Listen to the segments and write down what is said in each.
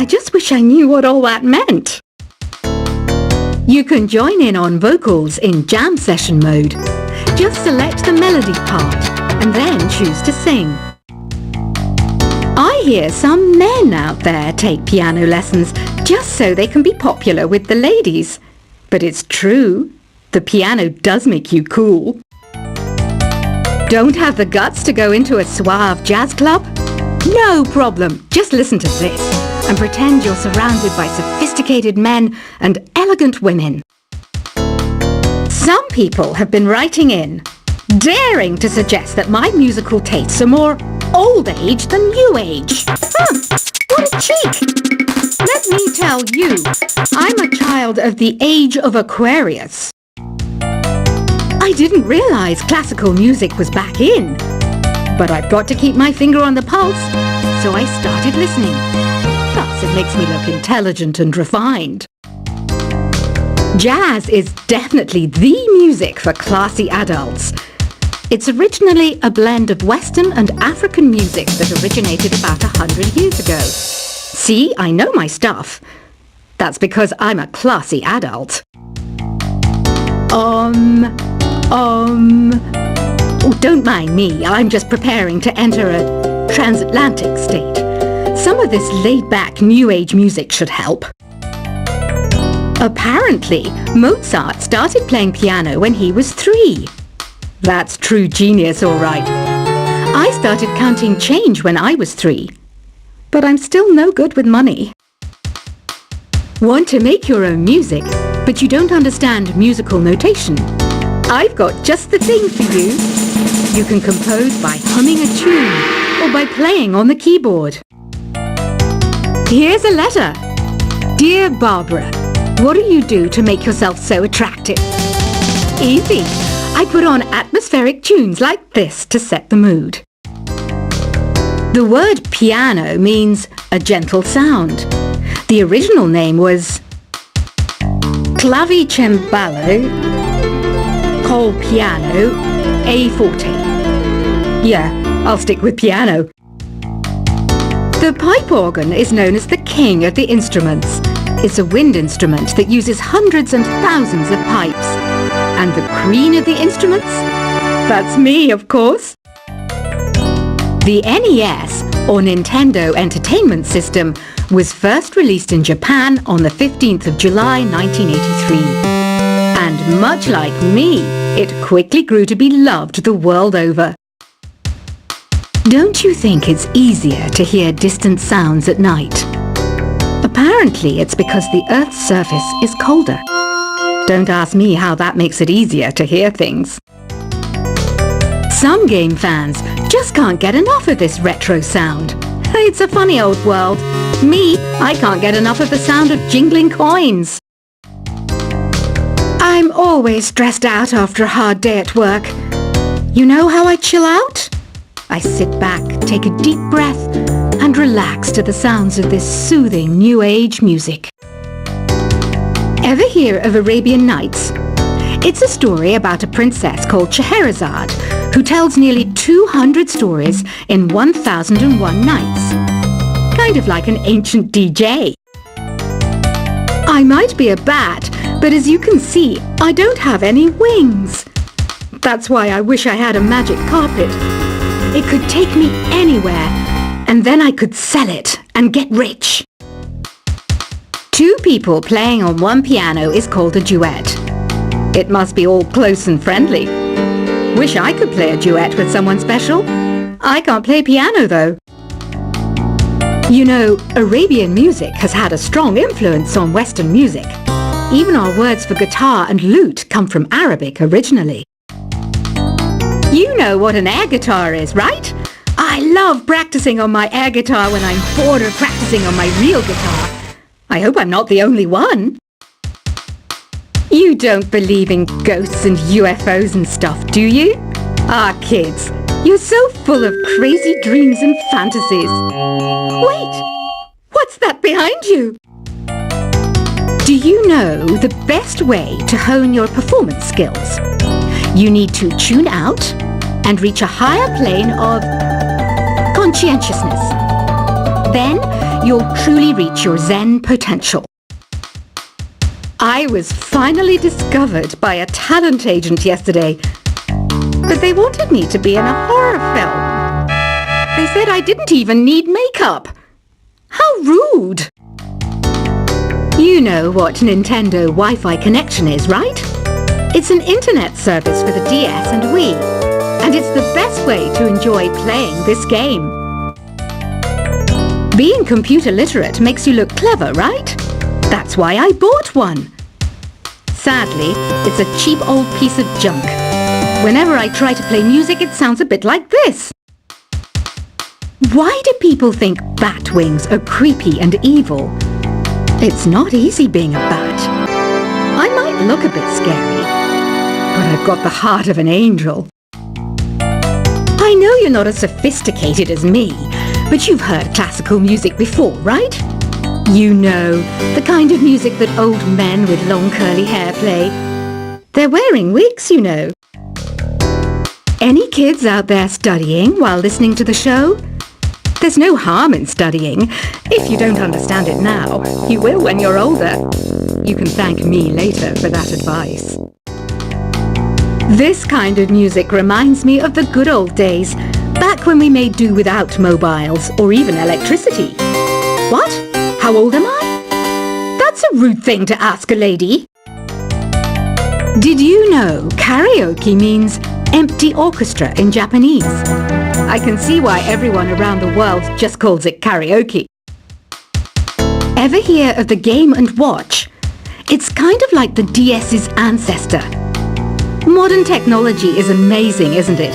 I just wish I knew what all that meant. You can join in on vocals in jam session mode. Just select the melody part and then choose to sing. I hear some men out there take piano lessons just so they can be popular with the ladies. But it's true, the piano does make you cool. Don't have the guts to go into a suave jazz club? No problem, just listen to this and pretend you're surrounded by sophisticated men and elegant women. Some people have been writing in, daring to suggest that my musical tastes are more old age than new age. What a cheek! Let me tell you, I'm a child of the age of Aquarius. I didn't realize classical music was back in, but I've got to keep my finger on the pulse, so I started listening. Plus, it makes me look intelligent and refined. Jazz is definitely the music for classy adults. It's originally a blend of Western and African music that originated about 100 years ago. See, I know my stuff. That's because I'm a classy adult. Oh, don't mind me. I'm just preparing to enter a transatlantic state. Some of this laid-back New Age music should help. Apparently, Mozart started playing piano when he was 3. That's true genius, all right. I started counting change when I was 3. But I'm still no good with money. Want to make your own music, but you don't understand musical notation? I've got just the thing for you. You can compose by humming a tune or by playing on the keyboard. Here's a letter. Dear Barbara, what do you do to make yourself so attractive? Easy. I put on atmospheric tunes like this to set the mood. The word piano means a gentle sound. The original name was clavicembalo col piano a forte. Yeah, I'll stick with piano. The pipe organ is known as the king of the instruments. It's a wind instrument that uses hundreds and thousands of pipes. And the queen of the instruments? That's me, of course. The NES, or Nintendo Entertainment System, was first released in Japan on the 15th of July 1983. And much like me, it quickly grew to be loved the world over. Don't you think it's easier to hear distant sounds at night? Apparently, it's because the Earth's surface is colder. Don't ask me how that makes it easier to hear things. Some game fans just can't get enough of this retro sound. It's a funny old world. Me, I can't get enough of the sound of jingling coins. I'm always stressed out after a hard day at work. You know how I chill out? I sit back, take a deep breath, and relax to the sounds of this soothing New Age music. Ever hear of Arabian Nights? It's a story about a princess called Scheherazade who tells nearly 200 stories in 1001 nights. Kind of like an ancient DJ. I might be a bat, but as you can see, I don't have any wings. That's why I wish I had a magic carpet. It could take me anywhere, and then I could sell it and get rich. 2 people playing on one piano is called a duet. It must be all close and friendly. Wish I could play a duet with someone special. I can't play piano though. You know, Arabian music has had a strong influence on Western music. Even our words for guitar and lute come from Arabic originally. You know what an air guitar is, right? I love practicing on my air guitar when I'm bored of practicing on my real guitar. I hope I'm not the only one. You don't believe in ghosts and UFOs and stuff, do you? Ah, kids, you're so full of crazy dreams and fantasies. Wait, what's that behind you? Do you know the best way to hone your performance skills? You need to tune out and reach a higher plane of conscientiousness. Then you'll truly reach your Zen potential. I was finally discovered by a talent agent yesterday, but they wanted me to be in a horror film. They said I didn't even need makeup. How rude! You know what Nintendo Wi-Fi connection is, right? It's an internet service for the DS and Wii, and it's the best way to enjoy playing this game. Being computer literate makes you look clever, right? That's why I bought one. Sadly, it's a cheap old piece of junk. Whenever I try to play music, it sounds a bit like this. Why do people think bat wings are creepy and evil? It's not easy being a bat. I might look a bit scary, but I've got the heart of an angel. I know you're not as sophisticated as me, but you've heard classical music before, right? You know, the kind of music that old men with long curly hair play. They're wearing wigs, you know. Any kids out there studying while listening to the show? There's no harm in studying. If you don't understand it now, you will when you're older. You can thank me later for that advice. This kind of music reminds me of the good old days, back when we made do without mobiles or even electricity. What? How old am I? That's a rude thing to ask a lady. Did you know karaoke means empty orchestra in Japanese? I can see why everyone around the world just calls it karaoke. Ever hear of the Game & Watch? It's kind of like the DS's ancestor. Modern technology is amazing, isn't it?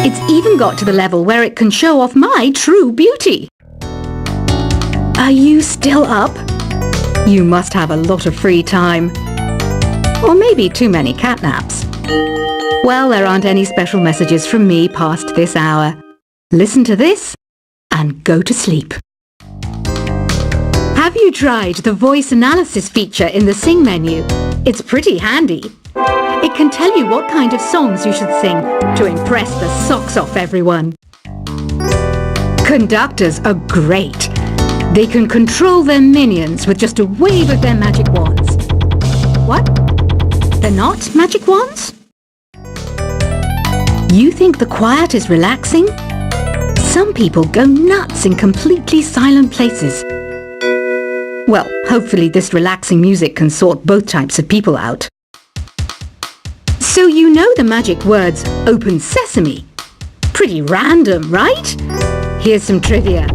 It's even got to the level where it can show off my true beauty. Are you still up? You must have a lot of free time. Or maybe too many catnaps. Well, there aren't any special messages from me past this hour. Listen to this and go to sleep. Have you tried the voice analysis feature in the Sing menu? It's pretty handy. It can tell you what kind of songs you should sing to impress the socks off everyone. Conductors are great. They can control their minions with just a wave of their magic wands. What? They're not magic wands? You think the quiet is relaxing? Some people go nuts in completely silent places. Well, hopefully this relaxing music can sort both types of people out. So you know the magic words "Open Sesame." Pretty random, right? Here's some trivia.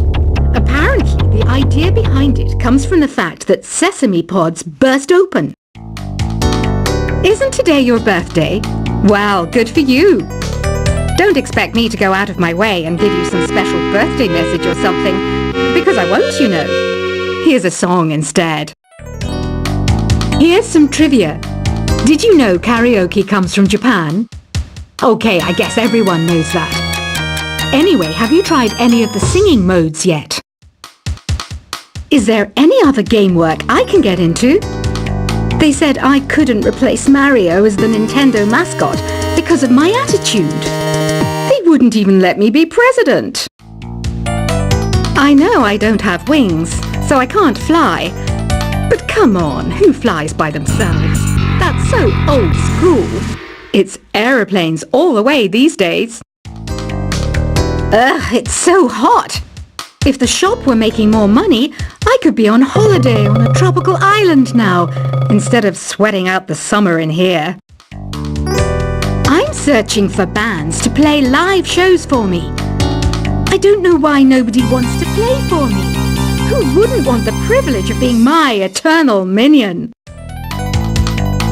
Apparently, the idea behind it comes from the fact that sesame pods burst open. Isn't today your birthday? Well, good for you. Don't expect me to go out of my way and give you some special birthday message or something, because I won't, you know. Here's a song instead. Here's some trivia. Did you know karaoke comes from Japan? Okay, I guess everyone knows that. Anyway, have you tried any of the singing modes yet? Is there any other game work I can get into? They said I couldn't replace Mario as the Nintendo mascot because of my attitude. They wouldn't even let me be president. I know I don't have wings, so I can't fly. But come on, who flies by themselves? That's so old school. It's aeroplanes all the way these days. Ugh, it's so hot. If the shop were making more money, I could be on holiday on a tropical island now, instead of sweating out the summer in here. I'm searching for bands to play live shows for me. I don't know why nobody wants to play for me. Who wouldn't want the privilege of being my eternal minion?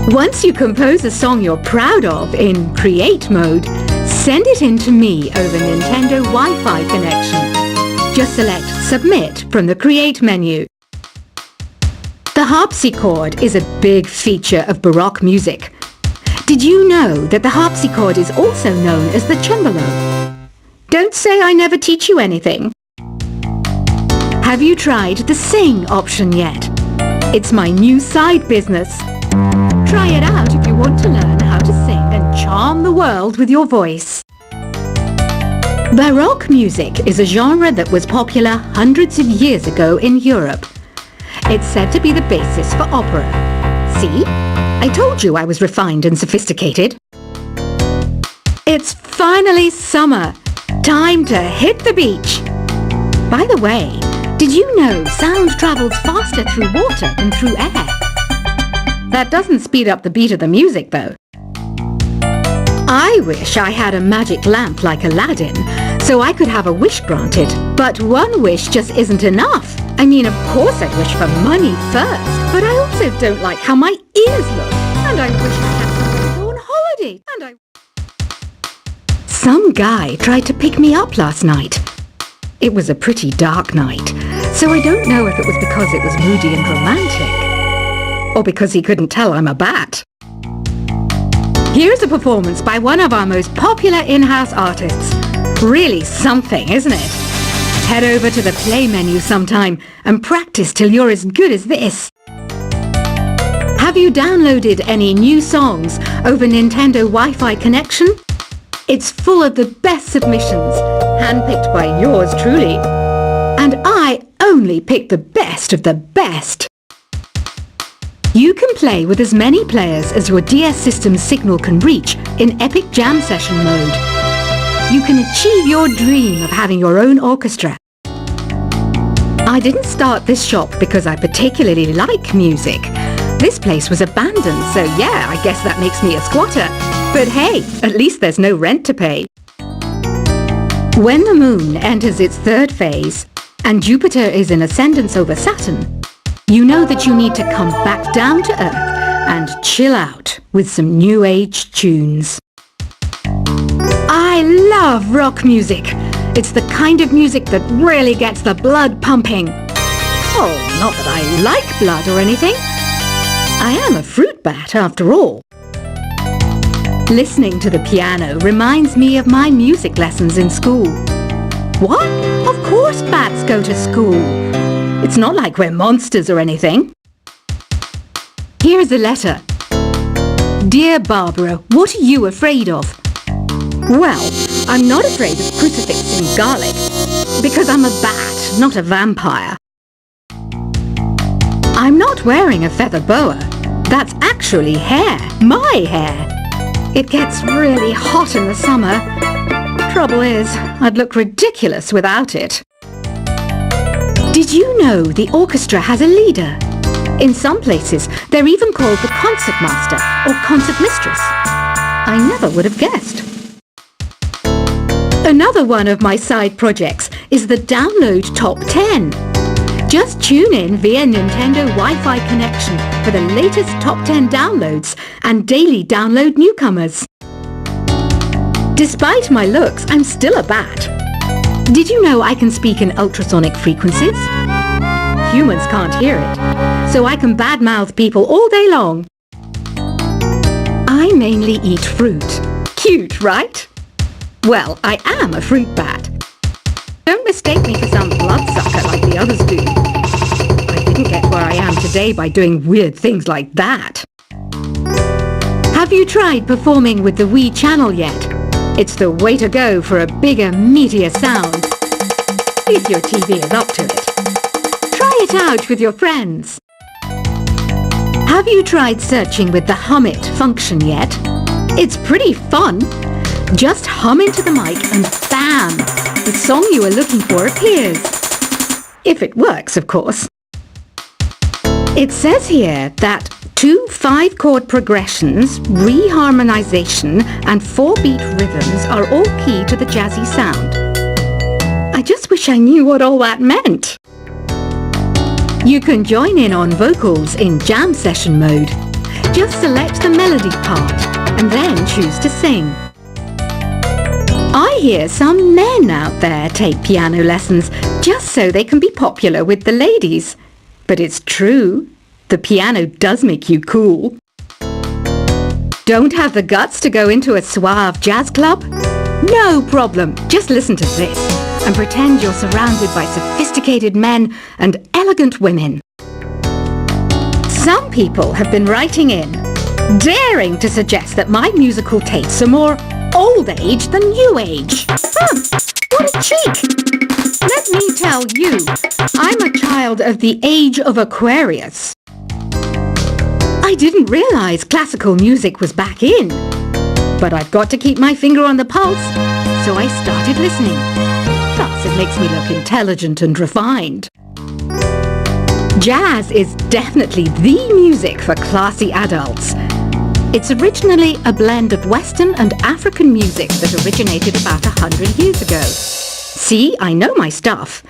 Once you compose a song you're proud of in Create mode, send it in to me over Nintendo Wi-Fi connection. Just select Submit from the Create menu. The harpsichord is a big feature of Baroque music. Did you know that the harpsichord is also known as the cembalo? Don't say I never teach you anything. Have you tried the Sing option yet? It's my new side business. Try it out if you want to learn how to sing and charm the world with your voice. Baroque music is a genre that was popular hundreds of years ago in Europe. It's said to be the basis for opera. See? I told you I was refined and sophisticated. It's finally summer. Time to hit the beach. By the way, did you know sound travels faster through water than through air? That doesn't speed up the beat of the music, though. I wish I had a magic lamp like Aladdin, so I could have a wish granted. But one wish just isn't enough. I mean, of course I'd wish for money first, but I also don't like how my ears look. And I wish I had somewhere to go on holiday. Some guy tried to pick me up last night. It was a pretty dark night, so I don't know if it was because it was moody and romantic, or because he couldn't tell I'm a bat. Here's a performance by one of our most popular in-house artists. Really something, isn't it? Head over to the play menu sometime and practice till you're as good as this. Have you downloaded any new songs over Nintendo Wi-Fi connection? It's full of the best submissions, handpicked by yours truly. And I only pick the best of the best. You can play with as many players as your DS system's signal can reach in Epic Jam Session mode. You can achieve your dream of having your own orchestra. I didn't start this shop because I particularly like music. This place was abandoned, so yeah, I guess that makes me a squatter. But hey, at least there's no rent to pay. When the moon enters its third phase and Jupiter is in ascendance over Saturn, you know that you need to come back down to Earth and chill out with some new age tunes. I love rock music. It's the kind of music that really gets the blood pumping. Oh, not that I like blood or anything. I am a fruit bat after all. Listening to the piano reminds me of my music lessons in school. What? Of course bats go to school. It's not like we're monsters or anything. Here's a letter. Dear Barbara, what are you afraid of? Well, I'm not afraid of crucifix and garlic, because I'm a bat, not a vampire. I'm not wearing a feather boa. That's actually hair, my hair. It gets really hot in the summer. Trouble is, I'd look ridiculous without it. Did you know the orchestra has a leader? In some places, they're even called the concert master or concert mistress. I never would have guessed. Another one of my side projects is the Download Top 10. Just tune in via Nintendo Wi-Fi connection for the latest Top 10 downloads and daily download newcomers. Despite my looks, I'm still a bat. Did you know I can speak in ultrasonic frequencies? Humans can't hear it, so I can badmouth people all day long. I mainly eat fruit. Cute, right? Well, I am a fruit bat. Don't mistake me for some bloodsucker like the others do. I didn't get where I am today by doing weird things like that. Have you tried performing with the Wii channel yet? It's the way to go for a bigger, meatier sound. If your TV is up to it. Try it out with your friends. Have you tried searching with the Hum It function yet? It's pretty fun. Just hum into the mic and bam! The song you are looking for appears. If it works, of course. It says here that 2 5-chord progressions, reharmonization, and 4-beat rhythms are all key to the jazzy sound. I just wish I knew what all that meant. You can join in on vocals in jam session mode. Just select the melody part and then choose to sing. I hear some men out there take piano lessons just so they can be popular with the ladies. But it's true. The piano does make you cool. Don't have the guts to go into a suave jazz club? No problem. Just listen to this and pretend you're surrounded by sophisticated men and elegant women. Some people have been writing in, daring to suggest that my musical tastes are more old age than new age. What a cheek! Let me tell you, I'm a child of the age of Aquarius. I didn't realize classical music was back in. But I've got to keep my finger on the pulse, so I started listening. Plus, it makes me look intelligent and refined. Jazz is definitely the music for classy adults. It's originally a blend of Western and African music that originated about 100 years ago. See, I know my stuff.